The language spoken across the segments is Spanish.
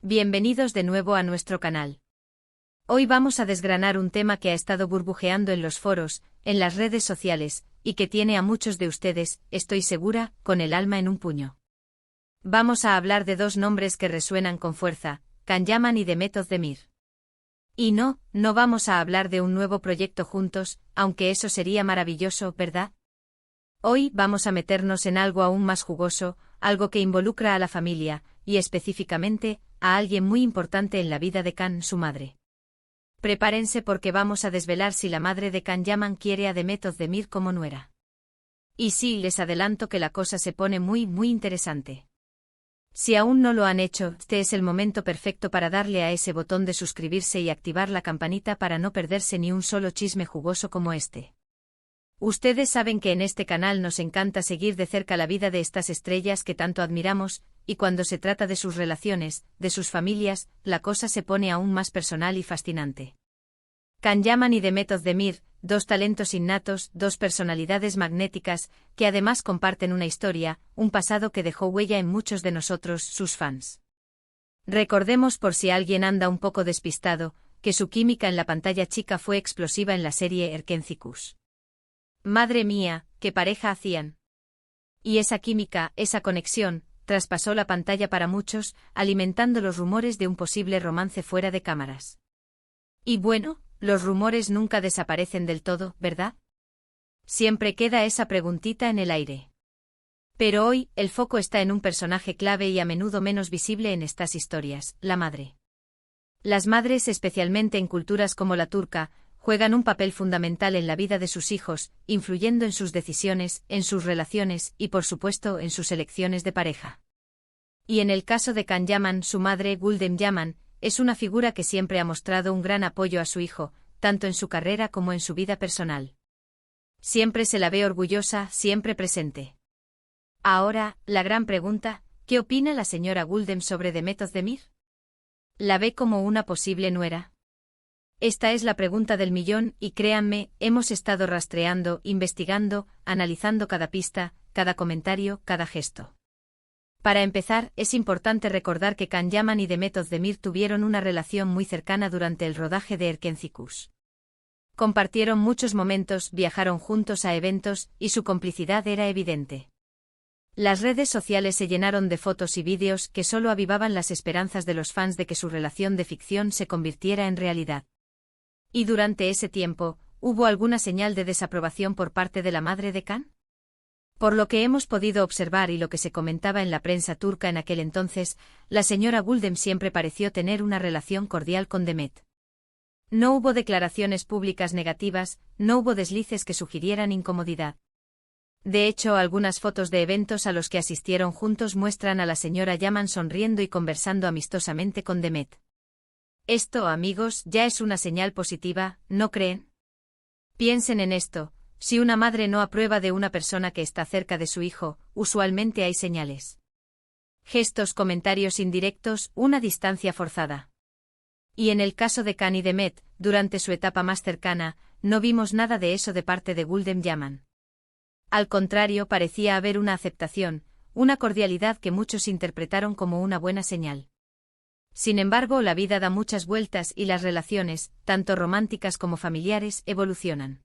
Bienvenidos de nuevo a nuestro canal. Hoy vamos a desgranar un tema que ha estado burbujeando en los foros, en las redes sociales, y que tiene a muchos de ustedes, estoy segura, con el alma en un puño. Vamos a hablar de dos nombres que resuenan con fuerza, Can Yaman y Demet Özdemir. Y no vamos a hablar de un nuevo proyecto juntos, aunque eso sería maravilloso, ¿verdad? Hoy vamos a meternos en algo aún más jugoso, algo que involucra a la familia, y específicamente, a alguien muy importante en la vida de Can, su madre. Prepárense porque vamos a desvelar si la madre de Can Yaman quiere a Demet Özdemir como nuera. Y sí, les adelanto que la cosa se pone muy interesante. Si aún no lo han hecho, este es el momento perfecto para darle a ese botón de suscribirse y activar la campanita para no perderse ni un solo chisme jugoso como este. Ustedes saben que en este canal nos encanta seguir de cerca la vida de estas estrellas que tanto admiramos, y cuando se trata de sus relaciones, de sus familias, la cosa se pone aún más personal y fascinante. Can Yaman y Demet Özdemir, dos talentos innatos, dos personalidades magnéticas, que además comparten una historia, un pasado que dejó huella en muchos de nosotros, sus fans. Recordemos, por si alguien anda un poco despistado, que su química en la pantalla chica fue explosiva en la serie Erkenzikuş. Madre mía, qué pareja hacían. Y esa química, esa conexión, traspasó la pantalla para muchos, alimentando los rumores de un posible romance fuera de cámaras. Y bueno, los rumores nunca desaparecen del todo, ¿verdad? Siempre queda esa preguntita en el aire. Pero hoy, el foco está en un personaje clave y a menudo menos visible en estas historias, la madre. Las madres, especialmente en culturas como la turca, juegan un papel fundamental en la vida de sus hijos, influyendo en sus decisiones, en sus relaciones y por supuesto en sus elecciones de pareja. Y en el caso de Can Yaman, su madre, Gülden Yaman, es una figura que siempre ha mostrado un gran apoyo a su hijo, tanto en su carrera como en su vida personal. Siempre se la ve orgullosa, siempre presente. Ahora, la gran pregunta, ¿qué opina la señora Gülden sobre Demet Özdemir? ¿La ve como una posible nuera? Esta es la pregunta del millón y créanme, hemos estado rastreando, investigando, analizando cada pista, cada comentario, cada gesto. Para empezar, es importante recordar que Can Yaman y Demet Özdemir tuvieron una relación muy cercana durante el rodaje de Erkenzikuş. Compartieron muchos momentos, viajaron juntos a eventos, y su complicidad era evidente. Las redes sociales se llenaron de fotos y vídeos que solo avivaban las esperanzas de los fans de que su relación de ficción se convirtiera en realidad. ¿Y durante ese tiempo, hubo alguna señal de desaprobación por parte de la madre de Can? Por lo que hemos podido observar y lo que se comentaba en la prensa turca en aquel entonces, la señora Gülden siempre pareció tener una relación cordial con Demet. No hubo declaraciones públicas negativas, no hubo deslices que sugirieran incomodidad. De hecho, algunas fotos de eventos a los que asistieron juntos muestran a la señora Yaman sonriendo y conversando amistosamente con Demet. Esto, amigos, ya es una señal positiva, ¿no creen? Piensen en esto, si una madre no aprueba de una persona que está cerca de su hijo, usualmente hay señales. Gestos, comentarios indirectos, una distancia forzada. Y en el caso de Can y Demet, durante su etapa más cercana, no vimos nada de eso de parte de Gülden Yaman. Al contrario, parecía haber una aceptación, una cordialidad que muchos interpretaron como una buena señal. Sin embargo, la vida da muchas vueltas y las relaciones, tanto románticas como familiares, evolucionan.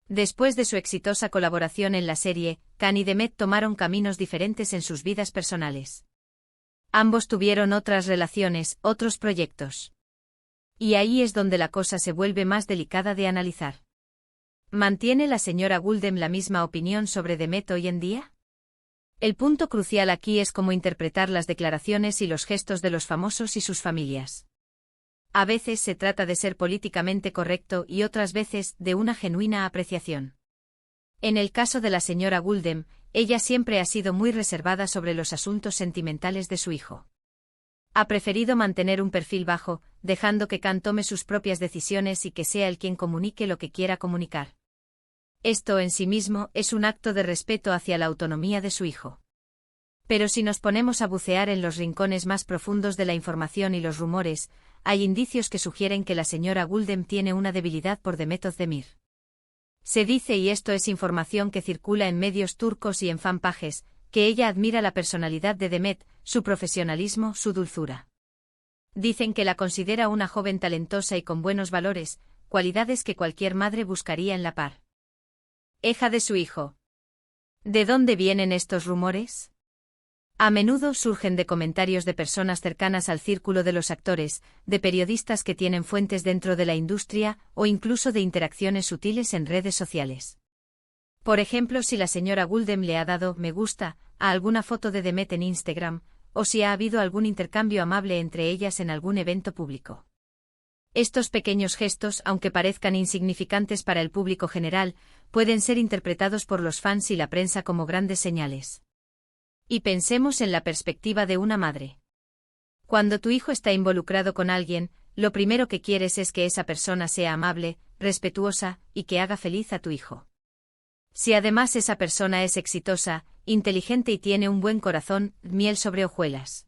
Después de su exitosa colaboración en la serie, Can y Demet tomaron caminos diferentes en sus vidas personales. Ambos tuvieron otras relaciones, otros proyectos. Y ahí es donde la cosa se vuelve más delicada de analizar. ¿Mantiene la señora Gülden la misma opinión sobre Demet hoy en día? El punto crucial aquí es cómo interpretar las declaraciones y los gestos de los famosos y sus familias. A veces se trata de ser políticamente correcto y otras veces de una genuina apreciación. En el caso de la señora Gülden, ella siempre ha sido muy reservada sobre los asuntos sentimentales de su hijo. Ha preferido mantener un perfil bajo, dejando que Can tome sus propias decisiones y que sea él quien comunique lo que quiera comunicar. Esto en sí mismo es un acto de respeto hacia la autonomía de su hijo. Pero si nos ponemos a bucear en los rincones más profundos de la información y los rumores, hay indicios que sugieren que la señora Gülden tiene una debilidad por Demet Özdemir. Se dice, y esto es información que circula en medios turcos y en fanpages, que ella admira la personalidad de Demet, su profesionalismo, su dulzura. Dicen que la considera una joven talentosa y con buenos valores, cualidades que cualquier madre buscaría en la pareja de su hijo. ¿De dónde vienen estos rumores? A menudo surgen de comentarios de personas cercanas al círculo de los actores, de periodistas que tienen fuentes dentro de la industria o incluso de interacciones sutiles en redes sociales. Por ejemplo, si la señora Gouldem le ha dado me gusta a alguna foto de Demet en Instagram, o si ha habido algún intercambio amable entre ellas en algún evento público. Estos pequeños gestos, aunque parezcan insignificantes para el público general, pueden ser interpretados por los fans y la prensa como grandes señales. Y pensemos en la perspectiva de una madre. Cuando tu hijo está involucrado con alguien, lo primero que quieres es que esa persona sea amable, respetuosa, y que haga feliz a tu hijo. Si además esa persona es exitosa, inteligente y tiene un buen corazón, miel sobre hojuelas.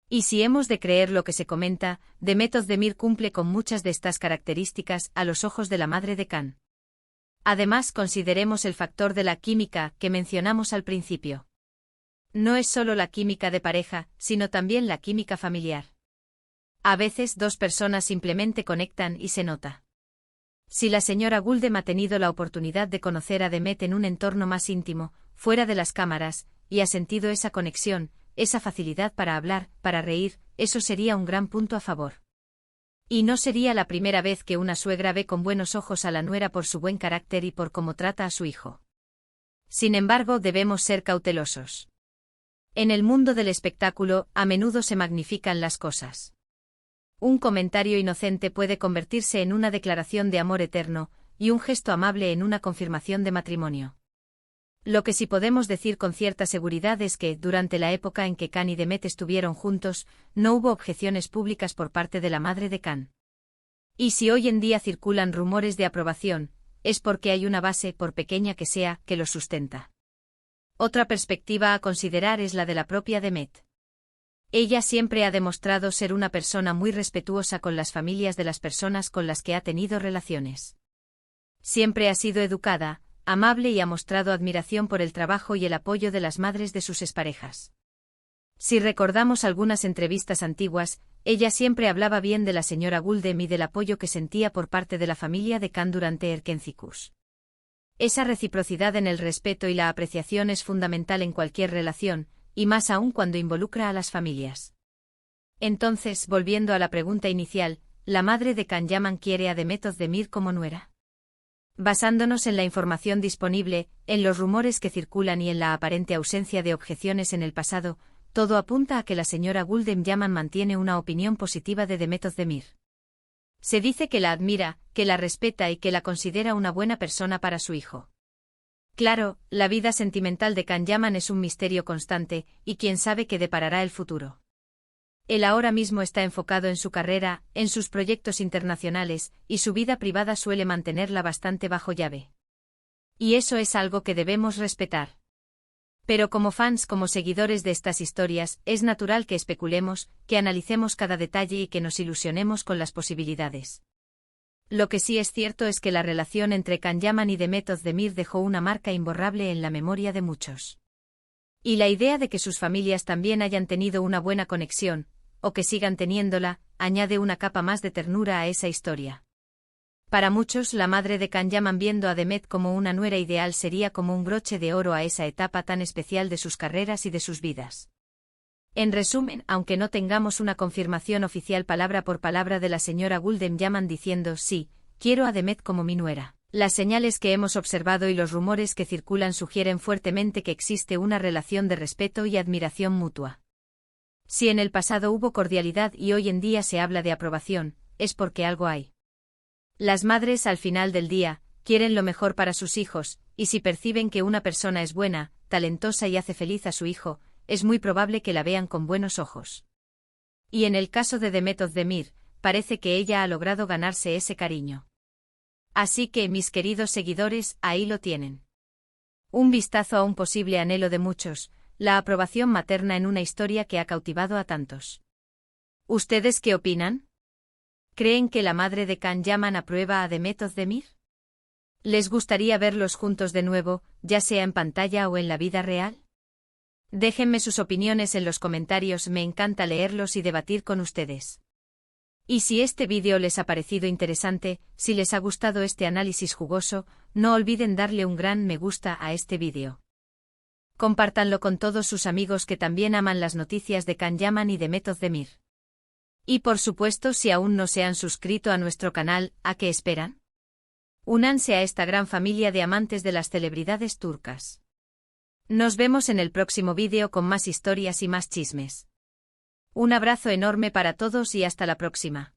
Y si hemos de creer lo que se comenta, Demet Özdemir cumple con muchas de estas características a los ojos de la madre de Can. Además, consideremos el factor de la química que mencionamos al principio. No es solo la química de pareja, sino también la química familiar. A veces dos personas simplemente conectan y se nota. Si la señora Gouldem ha tenido la oportunidad de conocer a Demet en un entorno más íntimo, fuera de las cámaras, y ha sentido esa conexión, esa facilidad para hablar, para reír, eso sería un gran punto a favor. Y no sería la primera vez que una suegra ve con buenos ojos a la nuera por su buen carácter y por cómo trata a su hijo. Sin embargo, debemos ser cautelosos. En el mundo del espectáculo, a menudo se magnifican las cosas. Un comentario inocente puede convertirse en una declaración de amor eterno, y un gesto amable en una confirmación de matrimonio. Lo que sí podemos decir con cierta seguridad es que, durante la época en que Can y Demet estuvieron juntos, no hubo objeciones públicas por parte de la madre de Can. Y si hoy en día circulan rumores de aprobación, es porque hay una base, por pequeña que sea, que los sustenta. Otra perspectiva a considerar es la de la propia Demet. Ella siempre ha demostrado ser una persona muy respetuosa con las familias de las personas con las que ha tenido relaciones. Siempre ha sido educada, amable y ha mostrado admiración por el trabajo y el apoyo de las madres de sus exparejas. Si recordamos algunas entrevistas antiguas, ella siempre hablaba bien de la señora Gouldem y del apoyo que sentía por parte de la familia de Can durante Erkencikus. Esa reciprocidad en el respeto y la apreciación es fundamental en cualquier relación, y más aún cuando involucra a las familias. Entonces, volviendo a la pregunta inicial, ¿la madre de Can Yaman quiere a Demet Özdemir como nuera? Basándonos en la información disponible, en los rumores que circulan y en la aparente ausencia de objeciones en el pasado, todo apunta a que la señora Gouldem Yaman mantiene una opinión positiva de Demet Özdemir. Se dice que la admira, que la respeta y que la considera una buena persona para su hijo. Claro, la vida sentimental de Can Yaman es un misterio constante, y quién sabe qué deparará el futuro. Él ahora mismo está enfocado en su carrera, en sus proyectos internacionales, y su vida privada suele mantenerla bastante bajo llave. Y eso es algo que debemos respetar. Pero como fans, como seguidores de estas historias, es natural que especulemos, que analicemos cada detalle y que nos ilusionemos con las posibilidades. Lo que sí es cierto es que la relación entre Can Yaman y Demet Özdemir dejó una marca imborrable en la memoria de muchos. Y la idea de que sus familias también hayan tenido una buena conexión, o que sigan teniéndola, añade una capa más de ternura a esa historia. Para muchos, la madre de Can Yaman viendo a Demet como una nuera ideal sería como un broche de oro a esa etapa tan especial de sus carreras y de sus vidas. En resumen, aunque no tengamos una confirmación oficial palabra por palabra de la señora Gouldem Yaman diciendo sí, quiero a Demet como mi nuera, las señales que hemos observado y los rumores que circulan sugieren fuertemente que existe una relación de respeto y admiración mutua. Si en el pasado hubo cordialidad y hoy en día se habla de aprobación, es porque algo hay. Las madres al final del día, quieren lo mejor para sus hijos, y si perciben que una persona es buena, talentosa y hace feliz a su hijo, es muy probable que la vean con buenos ojos. Y en el caso de Demet Özdemir, parece que ella ha logrado ganarse ese cariño. Así que, mis queridos seguidores, ahí lo tienen. Un vistazo a un posible anhelo de muchos, la aprobación materna en una historia que ha cautivado a tantos. ¿Ustedes qué opinan? ¿Creen que la madre de Can Yaman aprueba a Demet Özdemir? ¿Les gustaría verlos juntos de nuevo, ya sea en pantalla o en la vida real? Déjenme sus opiniones en los comentarios, me encanta leerlos y debatir con ustedes. Y si este vídeo les ha parecido interesante, si les ha gustado este análisis jugoso, no olviden darle un gran me gusta a este vídeo. Compártanlo con todos sus amigos que también aman las noticias de Can Yaman y de Method Demir. Y por supuesto, si aún no se han suscrito a nuestro canal, ¿a qué esperan? Únanse a esta gran familia de amantes de las celebridades turcas. Nos vemos en el próximo vídeo con más historias y más chismes. Un abrazo enorme para todos y hasta la próxima.